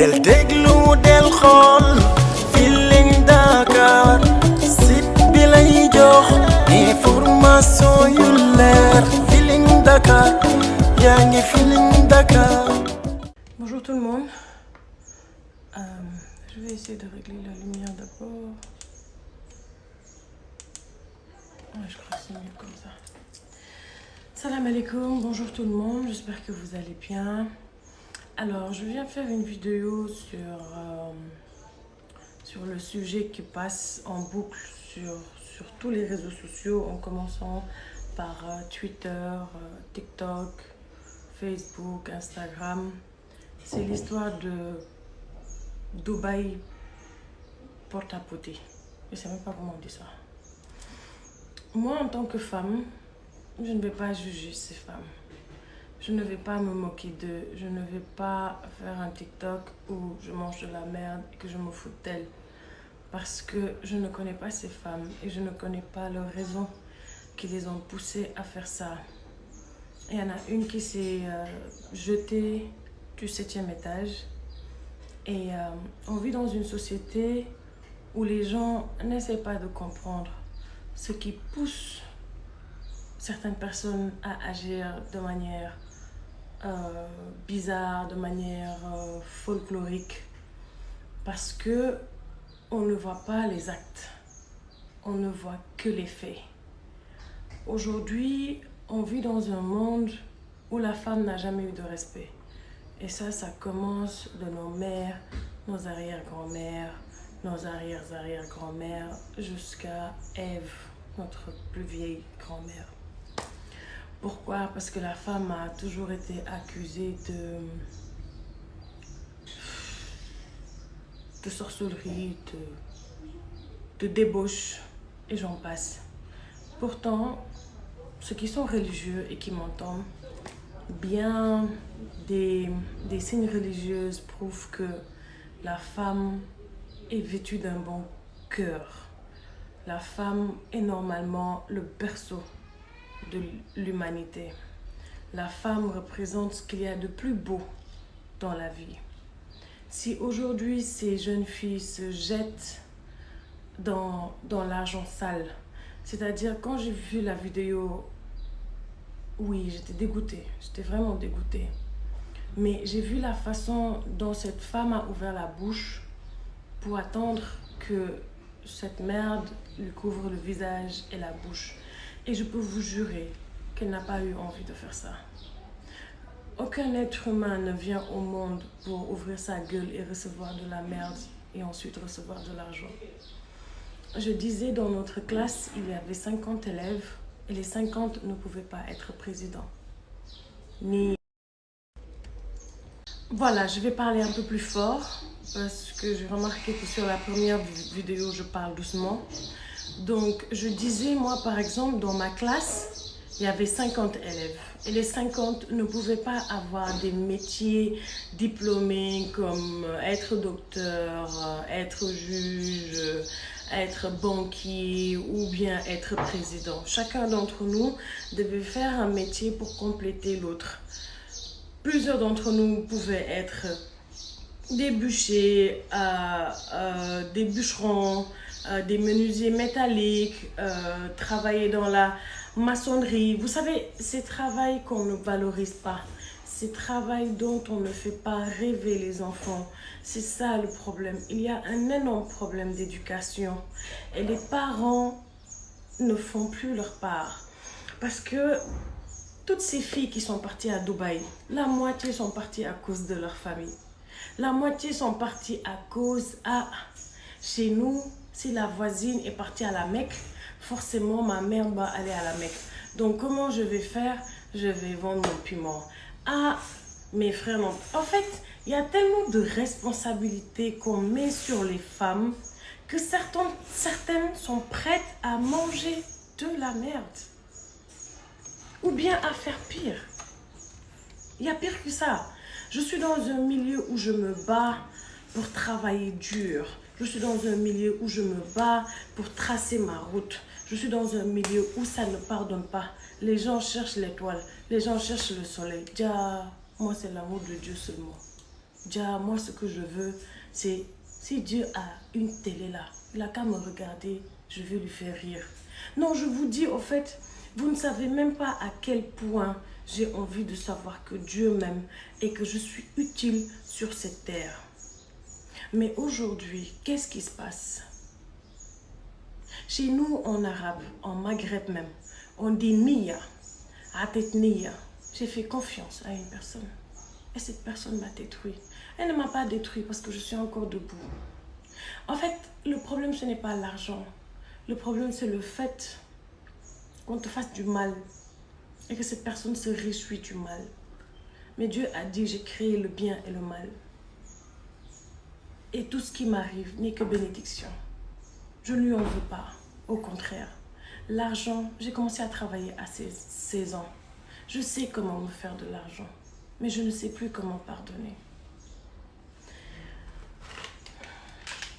del déglu del xool Feeling Dakar site bi lay jox information yu leer Feeling Dakar yaa ngi Feeling Dakar. Bonjour tout le monde. Je vais essayer de régler la lumière d'abord. Ouais, je crois que c'est mieux comme ça. Salam alaikum, bonjour tout le monde, j'espère que vous allez bien. Alors, je viens faire une vidéo sur le sujet qui passe en boucle sur tous les réseaux sociaux, en commençant par Twitter, TikTok, Facebook, Instagram. C'est l'histoire de Dubaï porte-à-pote. Je ne sais même pas comment on dit ça. Moi, en tant que femme, je ne vais pas juger ces femmes. Je ne vais pas me moquer d'eux. Je ne vais pas faire un TikTok où je mange de la merde et que je me fous d'elles. Parce que je ne connais pas ces femmes et je ne connais pas leurs raisons qui les ont poussées à faire ça. Il y en a une qui s'est jetée du 7e étage. Et on vit dans une société où les gens n'essaient pas de comprendre ce qui pousse certaines personnes à agir de manière bizarre, de manière folklorique, parce que on ne voit pas les actes, on ne voit que les faits. Aujourd'hui, on vit dans un monde où la femme n'a jamais eu de respect. Et ça commence de nos mères, nos arrière-grand-mères, nos arrière-arrière-grand-mères, jusqu'à Ève, notre plus vieille grand-mère. Pourquoi? Parce que la femme a toujours été accusée de sorcellerie, de débauche, et j'en passe. Pourtant, ceux qui sont religieux et qui m'entendent, bien des signes religieux prouvent que la femme est vêtue d'un bon cœur. La femme est normalement le berceau de l'humanité. La femme représente ce qu'il y a de plus beau dans la vie. Si aujourd'hui ces jeunes filles se jettent dans l'argent sale, c'est-à-dire quand j'ai vu la vidéo, oui, j'étais dégoûtée, j'étais vraiment dégoûtée. Mais j'ai vu la façon dont cette femme a ouvert la bouche pour attendre que cette merde lui couvre le visage et la bouche. Et je peux vous jurer qu'elle n'a pas eu envie de faire ça. Aucun être humain ne vient au monde pour ouvrir sa gueule et recevoir de la merde et ensuite recevoir de l'argent. Je disais, dans notre classe, il y avait 50 élèves et les 50 ne pouvaient pas être présidents. Voilà, je vais parler un peu plus fort parce que j'ai remarqué que sur la première vidéo, je parle doucement. Donc, je disais, moi, par exemple, dans ma classe, il y avait 50 élèves. Et les 50 ne pouvaient pas avoir des métiers diplômés comme être docteur, être juge, être banquier ou bien être président. Chacun d'entre nous devait faire un métier pour compléter l'autre. Plusieurs d'entre nous pouvaient être des bûchers, des bûcherons, des menuisiers métalliques, travailler dans la maçonnerie. Vous savez, ces travails qu'on ne valorise pas, ces travails dont on ne fait pas rêver les enfants. C'est ça le problème. Il y a un énorme problème d'éducation et les parents ne font plus leur part. Parce que toutes ces filles qui sont parties à Dubaï, la moitié sont parties à cause de leur famille. La moitié sont parties à cause chez nous, si la voisine est partie à la Mecque, forcément ma mère va aller à la Mecque. Donc comment je vais faire? Je vais vendre mon piment. Mes frères non. En fait, il y a tellement de responsabilités qu'on met sur les femmes que certaines sont prêtes à manger de la merde. Ou bien à faire pire. Il y a pire que ça. Je suis dans un milieu où je me bats pour travailler dur. Je suis dans un milieu où je me bats pour tracer ma route. Je suis dans un milieu où ça ne pardonne pas. Les gens cherchent l'étoile. Les gens cherchent le soleil. Moi, c'est l'amour de Dieu seulement. Déjà, moi, ce que je veux, c'est si Dieu a une télé là, il n'a qu'à me regarder, je vais lui faire rire. Non, je vous dis, au fait, vous ne savez même pas à quel point j'ai envie de savoir que Dieu m'aime et que je suis utile sur cette terre. Mais aujourd'hui, qu'est-ce qui se passe? Chez nous, en arabe, en Maghreb même, on dit niya, atet niya. J'ai fait confiance à une personne et cette personne m'a détruit. Elle ne m'a pas détruit parce que je suis encore debout. En fait, le problème, ce n'est pas l'argent. Le problème, c'est le fait qu'on te fasse du mal et que cette personne se réjouit du mal. Mais Dieu a dit, j'ai créé le bien et le mal. Et tout ce qui m'arrive n'est que bénédiction. Je ne lui en veux pas. Au contraire, l'argent, j'ai commencé à travailler à 16 ans. Je sais comment me faire de l'argent, mais je ne sais plus comment pardonner.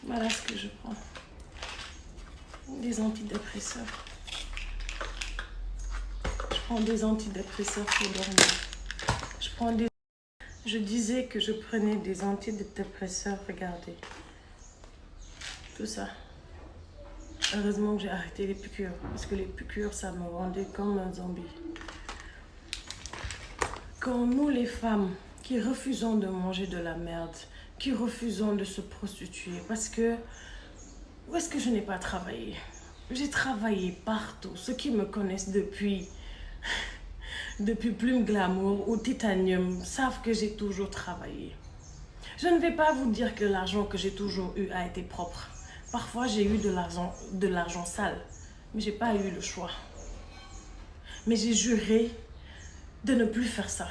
Voilà ce que je prends. Des antidépresseurs. Je prends des antidépresseurs pour dormir. Je disais que je prenais des antidépresseurs, regardez. Tout ça. Heureusement que j'ai arrêté les piqûres, parce que les piqûres, ça me rendait comme un zombie. Quand nous, les femmes, qui refusons de manger de la merde, qui refusons de se prostituer, parce que, où est-ce que je n'ai pas travaillé? J'ai travaillé partout. Ceux qui me connaissent depuis Plume Glamour ou Titanium savent que j'ai toujours travaillé. Je ne vais pas vous dire que l'argent que j'ai toujours eu a été propre. Parfois, j'ai eu de l'argent sale, mais je n'ai pas eu le choix. Mais j'ai juré de ne plus faire ça.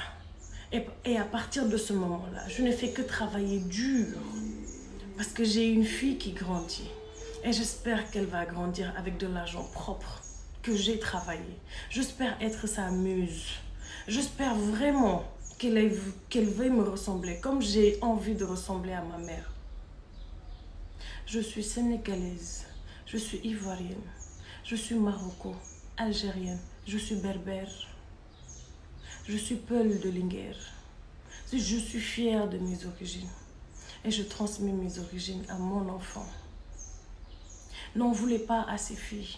Et à partir de ce moment-là, je ne fais que travailler dur. Parce que j'ai une fille qui grandit. Et j'espère qu'elle va grandir avec de l'argent propre que j'ai travaillé. J'espère être sa muse. J'espère vraiment qu'elle veuille me ressembler comme j'ai envie de ressembler à ma mère. Je suis sénégalaise, je suis ivoirienne, je suis maroco, algérienne, je suis berbère, je suis peul de Linguère. Je suis fière de mes origines et je transmets mes origines à mon enfant. N'en voulez pas à ces filles.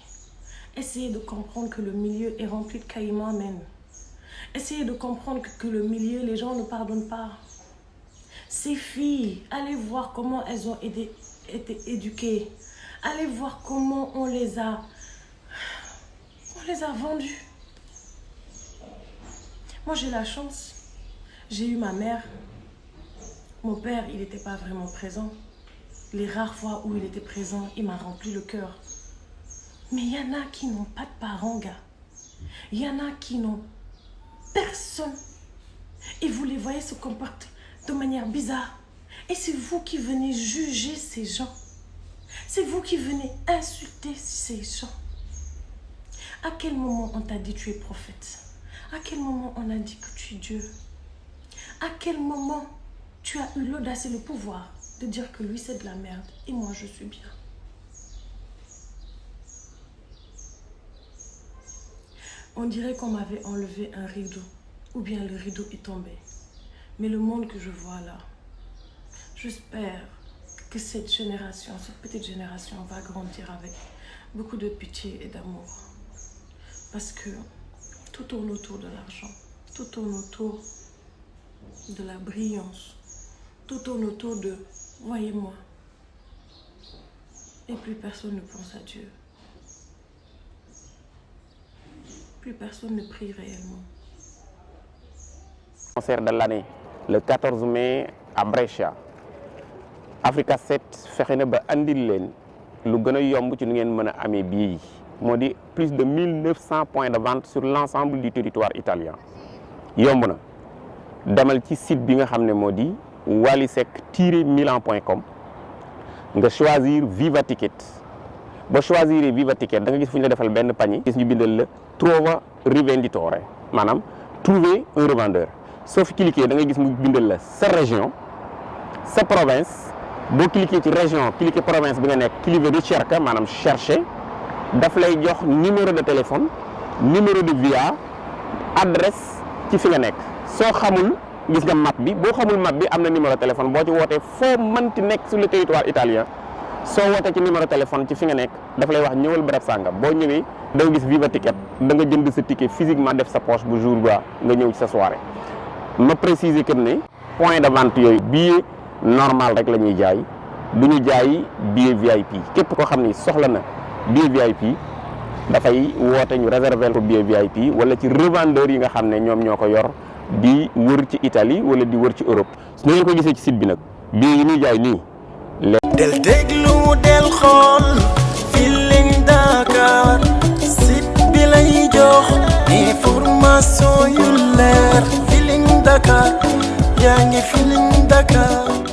Essayez de comprendre que le milieu est rempli de caïmans même. Essayez de comprendre que le milieu, les gens ne pardonnent pas. Ces filles, allez voir comment elles ont été éduquées. Allez voir comment on les a vendues. Moi, j'ai la chance. J'ai eu ma mère. Mon père, il n'était pas vraiment présent. Les rares fois où il était présent, il m'a rempli le cœur. Mais il y en a qui n'ont pas de parents, gars. Il y en a qui n'ont personne. Et vous les voyez se comporter de manière bizarre. Et c'est vous qui venez juger ces gens. C'est vous qui venez insulter ces gens. À quel moment on t'a dit que tu es prophète? À quel moment on a dit que tu es Dieu? À quel moment tu as eu l'audace et le pouvoir de dire que lui c'est de la merde et moi je suis bien? On dirait qu'on m'avait enlevé un rideau, ou bien le rideau est tombé. Mais le monde que je vois là, j'espère que cette génération, cette petite génération va grandir avec beaucoup de pitié et d'amour. Parce que tout tourne autour de l'argent, tout tourne autour de la brillance, tout tourne autour de « voyez-moi ». Et plus personne ne pense à Dieu. Plus personne ne prie réellement. Concert de l'année, le 14 mai à Brescia. Africa 7 fexe na ba andil leen lu gën a yomb ci nu ngeen mën a amee billets yi moo di plus de 1900 points de vente sur l'ensemble du territoire italien. Yomb na demal ci site bi nga xam ne moo di walisec-milan.com nga choisir Viva Ticket. Ba choisir Viva Ticket da nga gis fu ñu la defal benn panier gis ñu bindal la Trova rivenditore maanaam trouver un revendeur. Soo fi cliquer da nga gis mu bindal la sa région sa province. boo cliquer ci région cliquer province bi nga nekk cliquer ricerca maanaam chercher daf lay jox numéro de téléphone numéro de via adresse ci fi nga nekk. Soo xamul gis nga map bi boo xamul map bi am na numéro téléphone boo ci wootee foo mënti nekk sur le territoire italien soo wootee ci numéro téléphone ci fi nga nekk dafa lay wax ñëwal barab sàngam boo ñëwee da nga gis Viva Ticket da nga jënd sa ticket physiquement def sa poche bu jour ba nga ñëw ci sa soirée. ma préciser que ne point de vente yooyu billet normal rek la ñuy jaay du ñu jaay billet VIP képp koo xam ni soxla na billet VIP dafay woote ñu réserver ko billet VIP wala ci revendeur yi nga xam ne ñoom ñoo ko yor di wër ci Italie wala di wër ci Europe su ngeen ko gisee ci site bi nag billet yi ñuy jaay nii. del déglu del xool Feeling Dakar site bi lay jox information yu leer Feeling Dakar yaa ngi Feeling Dakar